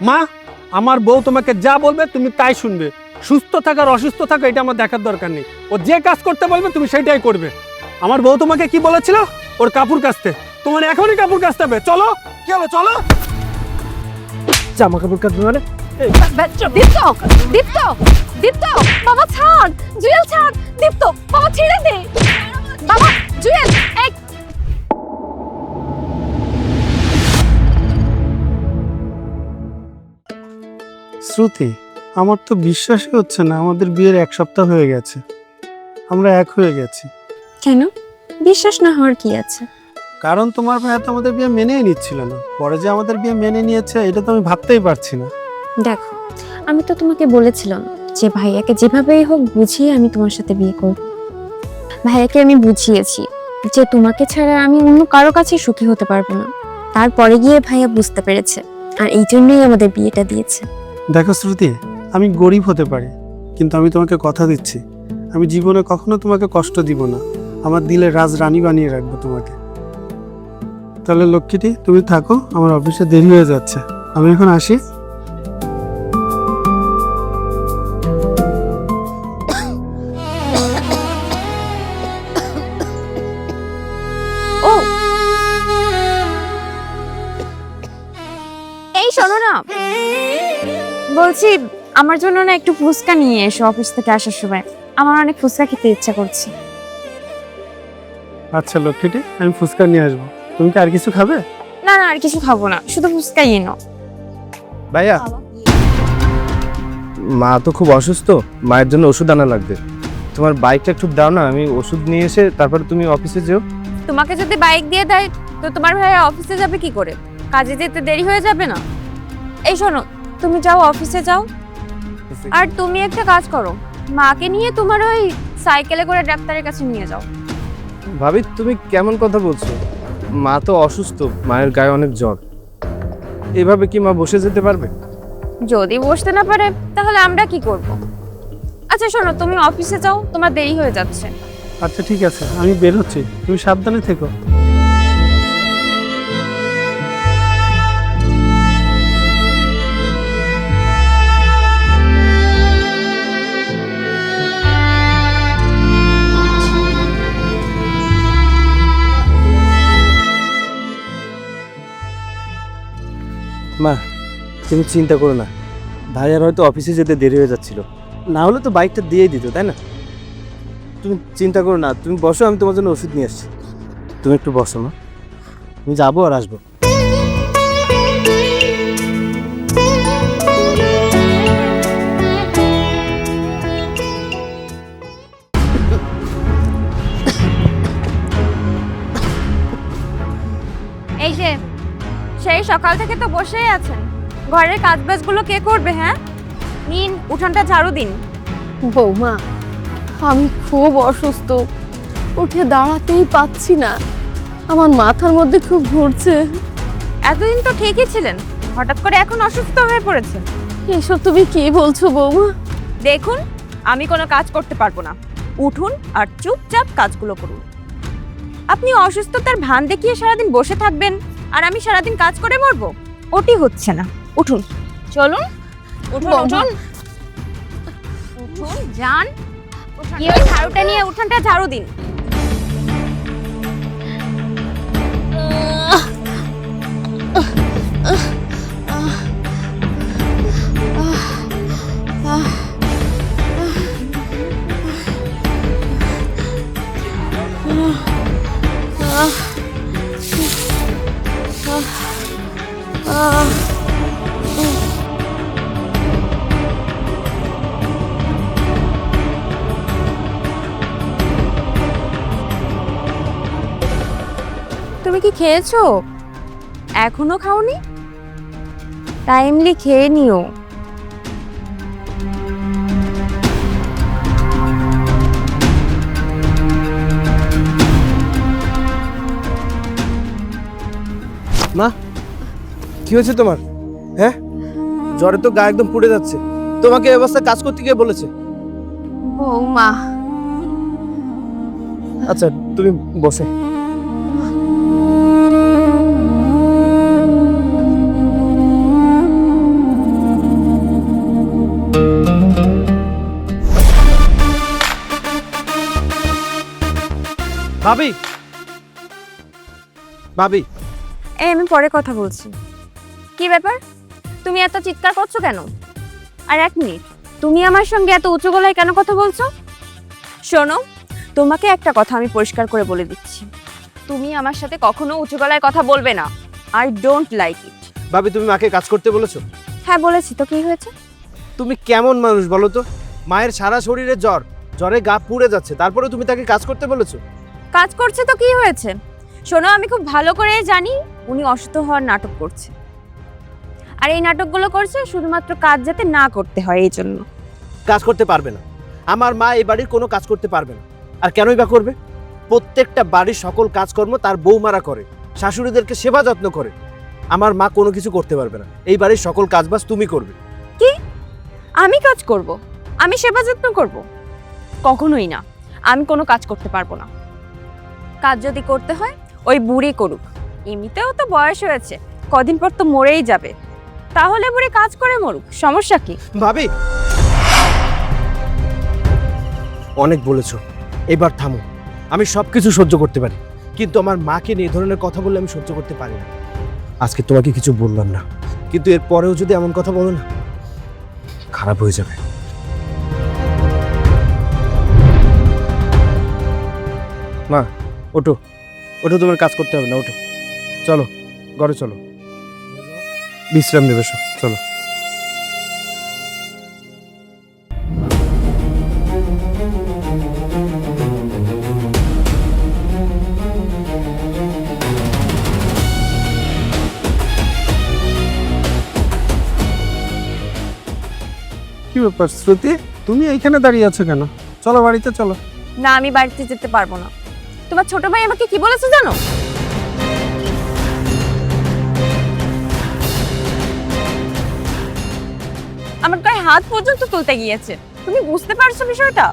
মা, আমার বউ তোমাকে যা বলবে তুমি তাই শুনবে। সুস্থ থাকা আর অসুস্থ থাকা এটা আমার দেখার দরকার নেই। ও যে কাজ করতে বলবে তুমি সেটাই করবে। আমার বউ তোমাকে কি বলেছিল? ওর কাপড় কাচতে। তোমার এখনই কাপড় কাচতে হবে। চলো, কি হলো, চলো। জামা কাপড় কাচবে মানে? দীপ্ত, দীপ্ত, দীপ্ত, বাবা ছাড়, জুয়েল ছাড়, দীপ্ত, বাবা ছেড়ে দে, বাবা, জুয়েল, এই শ্রুতি, আমার তো বিশ্বাসই হচ্ছে না আমাদের বিয়ের 1 সপ্তাহ হয়ে গেছে, আমরা এক হয়ে গেছি। কেন বিশ্বাস না হওয়ার কি আছে? কারণ তোমার ভাইয়া তো আমাদের বিয়ে মেনেই নিচ্ছিল না। পরে যে আমাদের বিয়ে মেনে নিয়েছে এটা তো আমি ভাবতেই পারছি না। দেখো, আমি তো তোমাকে বলেছিলাম যে ভাইয়াকে যেভাবেই হোক বুঝিয়ে আমি তোমার সাথে বিয়ে করব। ভাইয়াকে আমি বুঝিয়েছি যে তোমাকে ছাড়া আমি অন্য কারো কাছে সুখী হতে পারবো না। তারপরে গিয়ে ভাইয়া বুঝতে পেরেছে, আর এই জন্যই আমাদের বিয়েটা দিয়েছে। দেখো শ্রুতি, আমি গরিব হতে পারি, কিন্তু আমি তোমাকে কথা দিচ্ছি আমি জীবনে কখনো তোমাকে কষ্ট দিব না। আমার দিলে রাজরানী বানিয়ে রাখবো তোমাকে। তাহলে লক্ষ্মীটি, তুমি থাকো, আমার অফিসে দেরি হয়ে যাচ্ছে, আমি এখন আসি। ও এই শোনো না, বলছি আমার জন্য না একটু ফুচকা নিয়ে এসো অফিস থেকে আসার সময়। আমার অনেক ফুচকা খেতে ইচ্ছা করছে। আচ্ছা লক্ষ্মীটি, আমি ফুচকা নিয়ে আসবো। তুমি কি আর কিছু খাবে? না না, আর কিছু খাবো না, শুধু ফুচকাই এনো। ভাইয়া, মা তো খুব অসুস্থ, মায়ের জন্য ওষুধ আনা লাগবে। তোমার বাইকটা একটু দাও না, আমি ওষুধ নিয়ে এসে তারপর তুমি অফিসে যেও। তোমাকে যদি বাইক দিয়ে দেয় তো তোমার ভাইয়া অফিসে যাবে কি করে? কাজে যেতে দেরি হয়ে যাবে না? এই শোনো, তুমি যাও অফিসে যাও, আর তুমি একটা কাজ করো, মাকে নিয়ে তোমার ওই সাইকেলে করে ডাক্তারের কাছে নিয়ে যাও। ভাবি, তুমি কেমন কথা বলছো? মা তো অসুস্থ, মায়ের গায়ে অনেক জ্বর। এভাবে কি মা বসে যেতে পারবে? যদি বসতে না পারে তাহলে আমরা কি করব? আচ্ছা শোনো, তুমি অফিসে যাও, তোমার দেরি হয়ে যাচ্ছে। আচ্ছা ঠিক আছে, আমি বের হচ্ছি, তুমি সাবধানে থেকো। মা, তুমি চিন্তা করো না, ভাইয়ার হয়তো অফিসে যেতে দেরি হয়ে যাচ্ছিল, না হলে তো বাইকটা দিয়েই দিত, তাই না? তুমি চিন্তা করো না, তুমি বসো, আমি তোমার জন্য ওষুধ নিয়ে আসছি। তুমি একটু বসো মা, আমি যাবো আর আসবো। এই যে সেই সকাল থেকে তো বসেই আছেন, ঘরের কাজবাজগুলো কে করবে? হ্যাঁ, নিন উঠানটা ঝাড়ু দিন। বৌমা, আমি খুব অসুস্থ, উঠে দাঁড়াতেই পাচ্ছি না, আমার মাথার মধ্যে খুব ঘুরছে। এতদিন তো ঠিকই ছিলেন, হঠাৎ করে এখন অসুস্থ হয়ে পড়েছেন। এসব তুমি কি বলছো বৌমা? দেখুন, আমি কোনো কাজ করতে পারবো না, উঠুন আর চুপচাপ কাজগুলো করুন। আপনি অসুস্থতার ভান দেখিয়ে সারাদিন বসে থাকবেন আর আমি সারাদিন কাজ করে মরবো? ওটি হচ্ছে না। উঠুন, চলুন, উঠুন, উঠুন, উঠুন, যান, গিয়ে ওই ঝাড়ুটা নিয়ে উঠানটা ঝাড়ু দিন। তুমি কি খেয়েছো? এখনো খাওনি? টাইমলি খেয়ে নিও। মা, কি হয়েছে তোমার? হ্যাঁ, জ্বরে তো গা একদম পুড়ে যাচ্ছে। তোমাকে এই অবস্থায় কাজ করতে গিয়ে বলেছে? বৌমা, আচ্ছা তুমি বসে। ভাবি, ভাবি, এই আমি পরে কথা বলছি। কি ব্যাপার, তুমি এত চিৎকার করছো কেন? আর এক মিনিট, তুমি আমার সঙ্গে এত উঁচু গলায় কেন কথা বলছো? শোনো, তোমাকে একটা কথা আমি পরিষ্কার করে বলে দিচ্ছি, তুমি আমার সাথে কখনো উঁচু গলায় কথা বলবে না। I don't like it. ভাবি, তুমি মাকে কাজ করতে বলেছো? হ্যাঁ বলেছি তো, কি হয়েছে? তুমি কেমন মানুষ বলো তো? মায়ের সারা শরীরে জ্বর, জ্বরে গা পুড়ে যাচ্ছে, তারপরে তুমি তাকে কাজ করতে বলেছো? কাজ করছে তো কি হয়েছে? শোনো, আমি খুব ভালো করে জানি উনি অসুস্থ হওয়ার নাটক করছে, আর এই নাটকগুলো করছে শুধুমাত্র কাজ যাতে না করতে হয় এই জন্য। কাজ করতে পারবে না, আমার মা এই বাড়ির কোনো কাজ করতে পারবে না। আর কেনই বা করবে? প্রত্যেকটা বাড়ির সকল কাজকর্ম তার বৌমারা করে, শাশুড়িদেরকে সেবা যত্ন করে। আমার মা কোনো কিছু করতে পারবে না, এই বাড়ির সকল কাজবাজ তুমি করবে। কি? আমি কাজ করব? আমি সেবা যত্ন করব? কখনোই না, আমি কোনো কাজ করতে পারবো না। কাজ যদি করতে হয় ওই বুড়ি করুক, এমনিতেও তো বয়স হয়েছে, কদিন পর তো মরেই যাবে, তাহলে বুড়ি কাজ করে মরুক, সমস্যা কি? ভাবি, অনেক বলেছো, এবার থামো। আমি সবকিছু সহ্য করতে পারি, কিন্তু আমার মাকে নিয়ে এই ধরনের কথা বললে আমি সহ্য করতে পারি না। আজকে তোমাকে কিছু বললাম না, কিন্তু এর পরেও যদি এমন কথা বলো না, খারাপ হয়ে যাবে। মা, ওঠো, ওঠো, তোমার কাজ করতে হবে না, ওঠো, চলো ঘরে চলো, বিশ্রাম নেবে, চলো। কি ব্যাপার শ্রুতি, তুমি এইখানে দাঁড়িয়ে আছো কেন? চলো বাড়িতে চলো। না, আমি বাড়িতে যেতে পারবো না। তোমার ছোট ভাই আমাকে কি বলেছে জানো? আমার গায়ে হাত পর্যন্ত তুলতে গিয়েছে। তুমি বুঝতে পারছো বিষয়টা?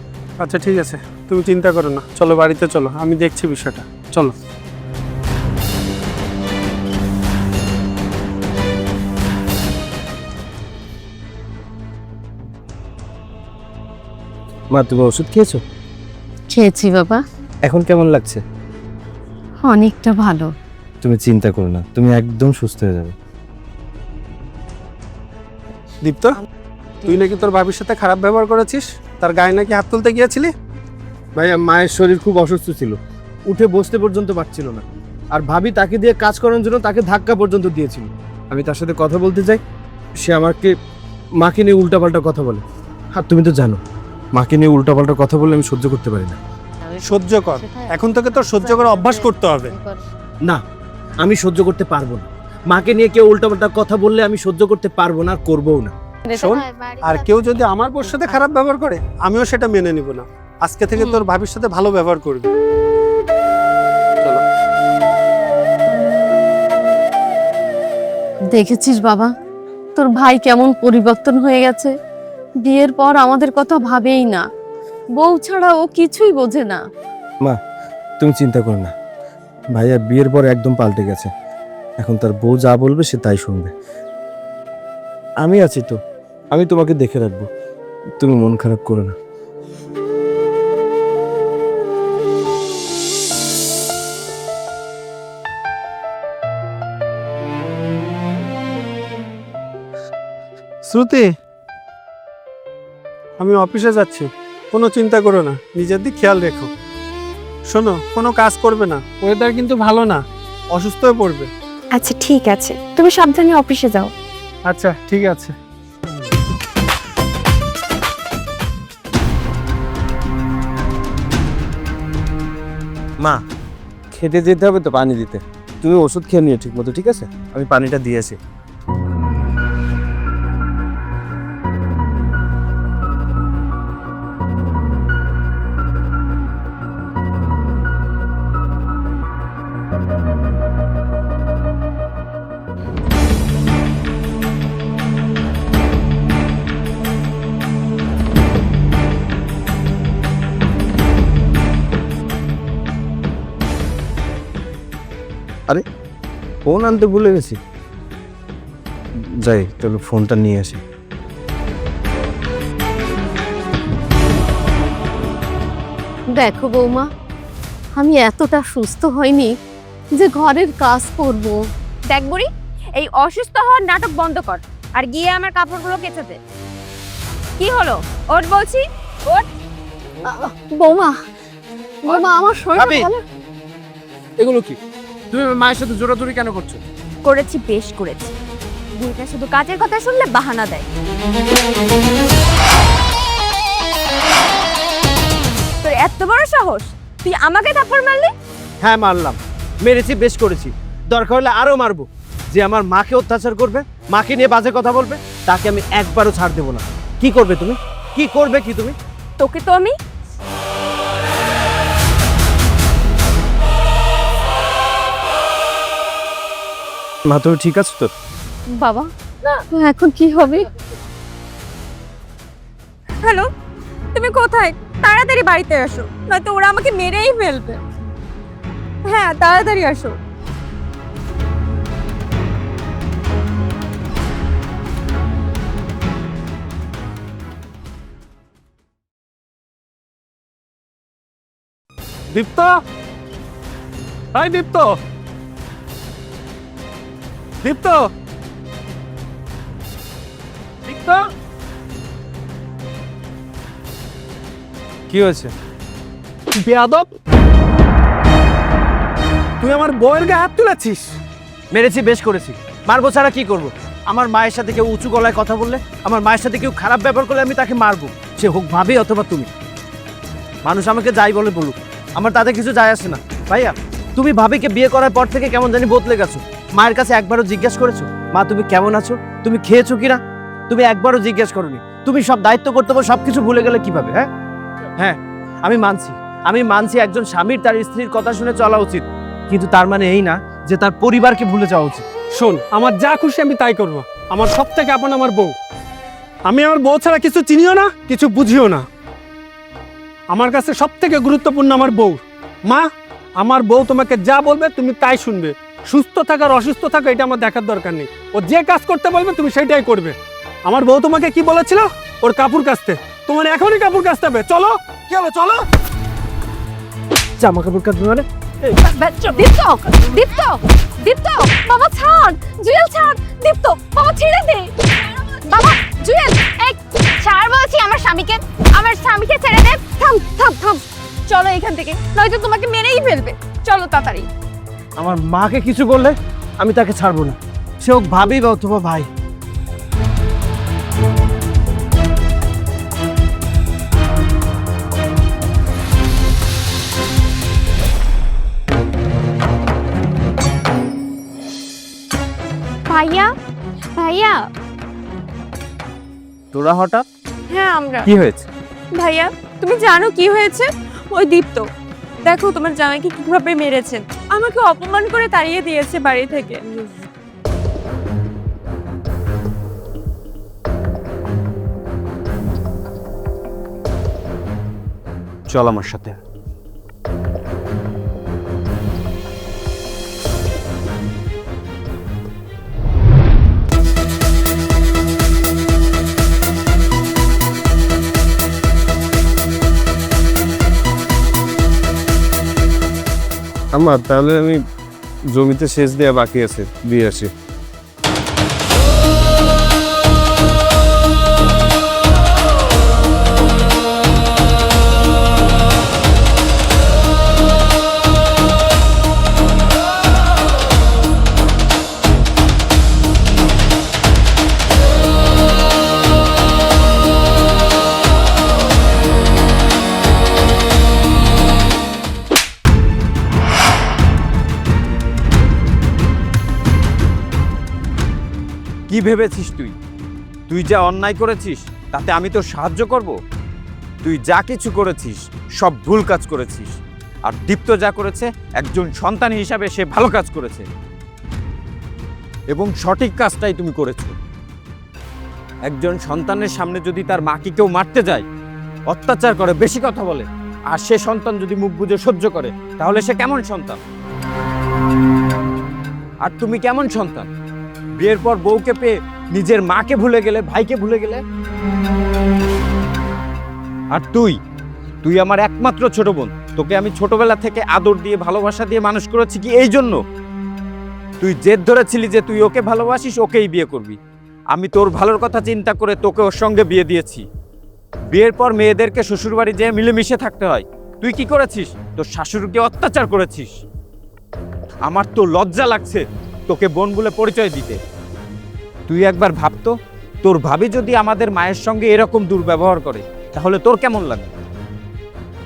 আচ্ছা ঠিক আছে, তুমি চিন্তা করো না, চলো বাড়িতে চলো, আমি দেখছি বিষয়টা, চলো। মা, তুমি ওষুধ খেয়েছো? খেয়েছি বাবা, এখন কেমন লাগছে? অনেকটা ভালো। তুমি চিন্তা করো না, তুমি একদম সুস্থ হয়ে যাবে। দীপ্ত, তুই নাকি তোর ভাবির সাথে খারাপ ব্যবহার করেছিস, তার গায়ে নাকি হাত তুলতে গিয়েছিলি? ভাইয়া, মায়ের শরীর খুব অসুস্থ ছিল, উঠে বসতে পর্যন্ত পারছিল না, আর ভাবি তাকে দিয়ে কাজ করানোর জন্য তাকে ধাক্কা পর্যন্ত দিয়েছিল। আমি তার সাথে কথা বলতে যাই, সে আমাকে মাকে নিয়ে উল্টাপাল্টা কথা বলে। আর তুমি তো জানো, মাকে নিয়ে উল্টাপাল্টা কথা বললে আমি সহ্য করতে পারি না। সহ্য কর, এখন থেকে তোর সহ্য করে অভ্যাস করতে হবে। না, আমি সহ্য করতে পারবো না। মাকে নিয়ে কেউ উল্টাপাল্টা কথা বললে আমি সহ্য করতে পারবো না, আর করবোও না। শোন, আর কেউ যদি আমার বোর সাথে খারাপ ব্যবহার করে, আমিও সেটা মেনে নিব না। আজকে থেকে তোর ভাবির সাথে ভালো ব্যবহার করবি। চলো। দেখেছিস বাবা, তোর ভাই কেমন পরিবর্তন হয়ে গেছে। বিয়ের পর আমাদের কথা ভাবেই না, বউ ছাড়া ও কিছুই বোঝে না। মা, তুমি চিন্তা করো না, ভাইয়া বিয়ের পর একদম পাল্টে গেছে। এখন তার বউ যা বলবে সে তাই শুনবে। আমি আছি তো, আমি তোমাকে দেখে রাখবো, তুমি মন খারাপ করো না। শ্রুতি, আমি অফিসে যাচ্ছি, কোনো চিন্তা করো না, নিজের দিক খেয়াল রেখো। শোনো, কোনো কাজ করবে না, ওয়েদার কিন্তু ভালো না, অসুস্থ হয়ে পড়বে। আচ্ছা ঠিক আছে, তুমি সাবধানে অফিসে যাও। আচ্ছা ঠিক আছে। মা, খেতে যেতে হবে তো, পানি দিতে। তুমি ওষুধ খেয়ে নিও ঠিক মতো, ঠিক আছে? আমি পানিটা দিয়ে আসি। আরে, ফোন আনতে ভুলে গেছি। যাই, চলো ফোনটা নিয়ে আসি। দেখো বৌমা, আমি এতটা সুস্থ হইনি যে ঘরের কাজ করব। দেখ বুড়ি, এই অসুস্থ হওয়ার নাটক বন্ধ কর আর গিয়ে আমার কাপড়গুলো কেচে দে। কি হলো? ওঠ বলছি, ওঠ। বৌমা, বৌমা আমার শরীর ভাবি! ভালো। এগুলো কি? তুমি মায়ের সাথে জোরাজোরি কেন করছো? করেছি, বেশ করেছি। বুড়িটা শুধু কাজের কথা শুনলে বাহানা দেয়। তোর এত বড় সাহস, তুই আমাকে থাপ্পড় মারলি? হ্যাঁ মারলাম, মেরেছি, বেশ করেছি। দরকার হলে আরো মারবো। যে আমার মাকে অত্যাচার করবে, মাকে নিয়ে বাজে কথা বলবে, তাকে আমি একবারও ছাড় দেবো না। কি করবে তুমি? কি করবে কি তুমি? তোকে তো আমি মা, তুমি ঠিক আছে তো? বাবা, এখন কি হবে? হ্যালো, তুমি কোথায়? তাড়াতাড়ি বাড়িতে আসো, নয়তো ওরা আমাকে মেরেই ফেলবে। হ্যাঁ, তাড়াতাড়ি আসো। দীপ্ত, হাই দীপ্ত, দীপ্ত, দীপ্ত। কি হয়েছে? বেয়াদব, তুই আমার বউয়ের গায়ে হাত তুলেছিস। মেরেছি, বেশ করেছি। মারবো ছাড়া কি করব? আমার মায়ের সাথে কেউ উঁচু গলায় কথা বললে, আমার মায়ের সাথে কেউ খারাপ ব্যবহার করলে আমি তাকে মারবো, সে হোক ভাবি অথবা তুমি। মানুষ আমাকে যাই বলে বলুক, আমার তাতে কিছু যায় আসে না। ভাইয়া, তুমি ভাবিকে বিয়ে করার পর থেকে কেমন জানি বদলে গেছো। মায়ের কাছে একবারও জিজ্ঞেস করেছো মা তুমি কেমন আছো, তুমি খেয়েছো কিনা? তুমি একবারও জিজ্ঞেস করোনি। তুমি সব দায়িত্ব কর্তব্য সবকিছু ভুলে গেলে কিভাবে? হ্যাঁ হ্যাঁ, আমি মানছি একজন স্বামীর তার স্ত্রীর কথা শুনে চলা উচিত, কিন্তু তার মানে এই না যে তার পরিবারকে ভুলে যাওয়া উচিত। শোন, আমার যা খুশি আমি তাই করবো। আমার সব থেকে আপন আমার বউ। আমি আমার বউ ছাড়া কিছু চিনিও না, কিছু বুঝিও না। আমার কাছে সব থেকে গুরুত্বপূর্ণ আমার বউ। মা, আমার বউ তোমাকে যা বলবে তুমি তাই শুনবে। সুস্থ থাকার অসুস্থ থাকা এটা আমার দেখার দরকার নেই। ও যে কাজ করতে বলবে তুমি সেটাই করবে। আমার বউ তোমাকে কি বলেছিল? ওর কাপড় কাচতে। তোমার এখনই কাপড় কাচতে হবে। চলো, কি হলো, চলো। জামা কাপড় কাচবে মানে? দীপ্ত, দীপ্ত, দীপ্ত, বাবা ছাড়, জুয়েল ছাড়, দীপ্ত, বাবা ছেড়ে দে। বাবা, জুয়েল, এই ছাড় বলছি আমার স্বামীকে ছেড়ে দে। থাম থাম থাম, চলো এখান থেকে, নয়তো তোমাকে মেরেই ফেলবে। চলো তাড়াতাড়ি। আমার মাকে কিছু বললে আমি তাকে ছাড়বো না, সে হোক ভাবি বা অথবা ভাই। ভাইয়া, ভাইয়া। তোরা হঠাৎ? হ্যাঁ আমরা। কি হয়েছে? ভাইয়া, তুমি জানো কি হয়েছে? ওই দীপ্ত, দেখো তোমার জামাইকে কিভাবে মেরেছেন। আমাকে অপমান করে তাড়িয়ে দিয়েছে বাড়ি থেকে। চল আমার সাথে। আমার তাহলে আমি জমিতে সেচ দেওয়া বাকি আছে, দিয়ে আসি। কি ভেবেছিস তুই? তুই যা অন্যায় করেছিস তাতে আমি তোর সাহায্য করব? তুই যা কিছু করেছিস সব ভুল কাজ করেছিস। আর দীপ্ত যা করেছে একজন সন্তান হিসাবে সে ভালো কাজ করেছে এবং সঠিক কাজটাই তুমি করেছো। একজন সন্তানের সামনে যদি তার মাকে কেউ মারতে যায়, অত্যাচার করে, বেশি কথা বলে, আর সে সন্তান যদি মুখ বুজে সহ্য করে, তাহলে সে কেমন সন্তান? আর তুমি কেমন সন্তান? বিয়ের পর বউকে পেয়ে নিজের মাকে ভুলে গেলে, ভাইকে ভুলে গেলে। আর তুই আমার একমাত্র ছোট বোন, তোকে আমি ছোটবেলা থেকে আদর দিয়ে ভালোবাসা দিয়ে মানুষ করেছি কি এই জন্য? তুই জেদ ধরেছিলি যে তুই ওকে ভালোবাসিস, ওকেই বিয়ে করবি। আমি তোর ভালোর কথা চিন্তা করে তোকে ওর সঙ্গে বিয়ে দিয়েছি। বিয়ের পর মেয়েদেরকে শ্বশুরবাড়ি যেয়ে মিলেমিশে থাকতে হয়। তুই কি করেছিস? তোর শাশুড়িকে অত্যাচার করেছিস। আমার তো লজ্জা লাগছে তোকে বোন বলে পরিচয় দিতে। তুই একবার ভাবতো, তোর ভাবি যদি আমাদের মায়ের সঙ্গে এরকম দুর্ব্যবহার করে তাহলে তোর কেমন লাগবে?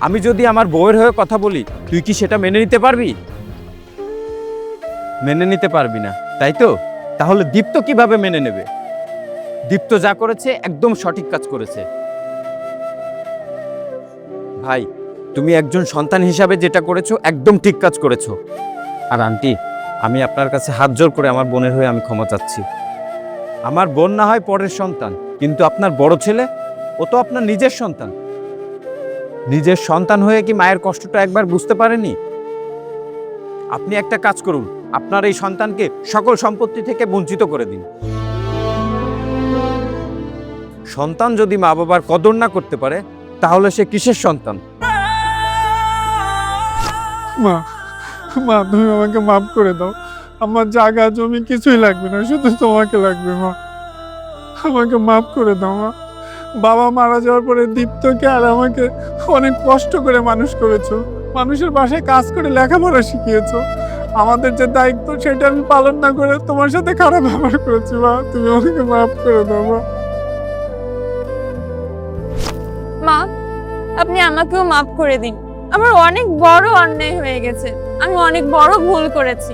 আমি যদি আমার বউয়ের হয়ে কথা বলি, তুই কি সেটা মেনে নিতে পারবি? মেনে নিতে পারবি না, তাই তো? তাহলে দীপ্ত কিভাবে মেনে নেবে? দীপ্ত যা করেছে একদম সঠিক কাজ করেছে। ভাই, তুমি একজন সন্তান হিসাবে যেটা করেছো একদম ঠিক কাজ করেছো। আর আন্টি, আমি আপনার কাছে হাত জোর করে আমার বোনের হয়ে আমি ক্ষমা চাচ্ছি। আমার বোন না হয় পরের সন্তান, কিন্তু আপনার বড় ছেলে, ও তো আপনার নিজের সন্তান। নিজের সন্তান হয়ে কি মায়ের কষ্টটা একবার বুঝতে পারেনি? আপনি একটা কাজ করুন, আপনার এই সন্তানকে সকল সম্পত্তি থেকে বঞ্চিত করে দিন। সন্তান যদি মা বাবার কদর না করতে পারে তাহলে সে কিসের সন্তান? মা, মা তুমি আমাকে মাফ করে দাও। আমার জায়গা জমি কিছুই লাগবে না, শুধু তোমাকে লাগবে মা। আমাকে মাফ করে দাও মা। বাবা মারা যাওয়ার পরে দীপ্তকে আর আমাকে অনেক কষ্ট করে মানুষ করেছো, মানুষের বাসায় কাজ করে লেখাপড়া শিখিয়েছো। আমাদের যে দায়িত্ব সেটা আমি পালন না করে তোমার সাথে খারাপ ব্যবহার করেছি মা। তুমি আমাকে মাফ করে দাও মা। মা, আপনি আমাকেও মাফ করে দিন। আমার অনেক বড় অন্যায় হয়ে গেছে, আমি অনেক বড় ভুল করেছি,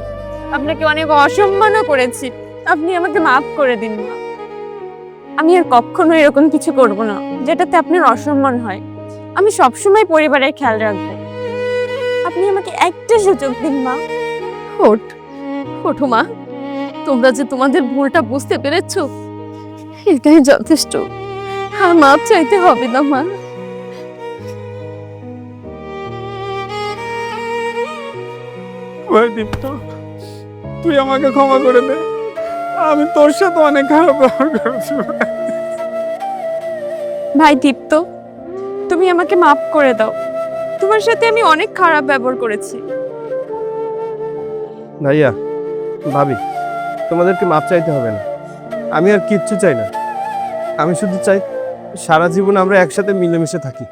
আপনাকে অনেক অসম্মানও করেছি। আপনি আমাকে মাফ করে দিন মা। আমি আর কখনো এরকম কিছু করব না যেটাতে আপনার অসম্মান হয়। আমি সবসময় পরিবারের খেয়াল রাখবো। আপনি আমাকে একটা সুযোগ দিন মা। ওঠো মা, তোমরা যে তোমাদের ভুলটা বুঝতে পেরেছো এটাই যথেষ্ট। আর মাপ চাইতে হবে না মা। ভাই দীপ্ত, তুই আমাকে ক্ষমা করে দে। আমি তোর সাথে অনেক খারাপ ব্যবহার করেছি। ভাই দীপ্ত, তুমি আমাকে মাফ করে দাও। তোমার সাথে আমি অনেক খারাপ ব্যবহার করেছি। ভাইয়া, ভাবি, তোমাদেরকে মাপ চাইতে হবে না। আমি আর কিচ্ছু চাই না। আমি শুধু চাই সারা জীবন আমরা একসাথে মিলেমিশে থাকি।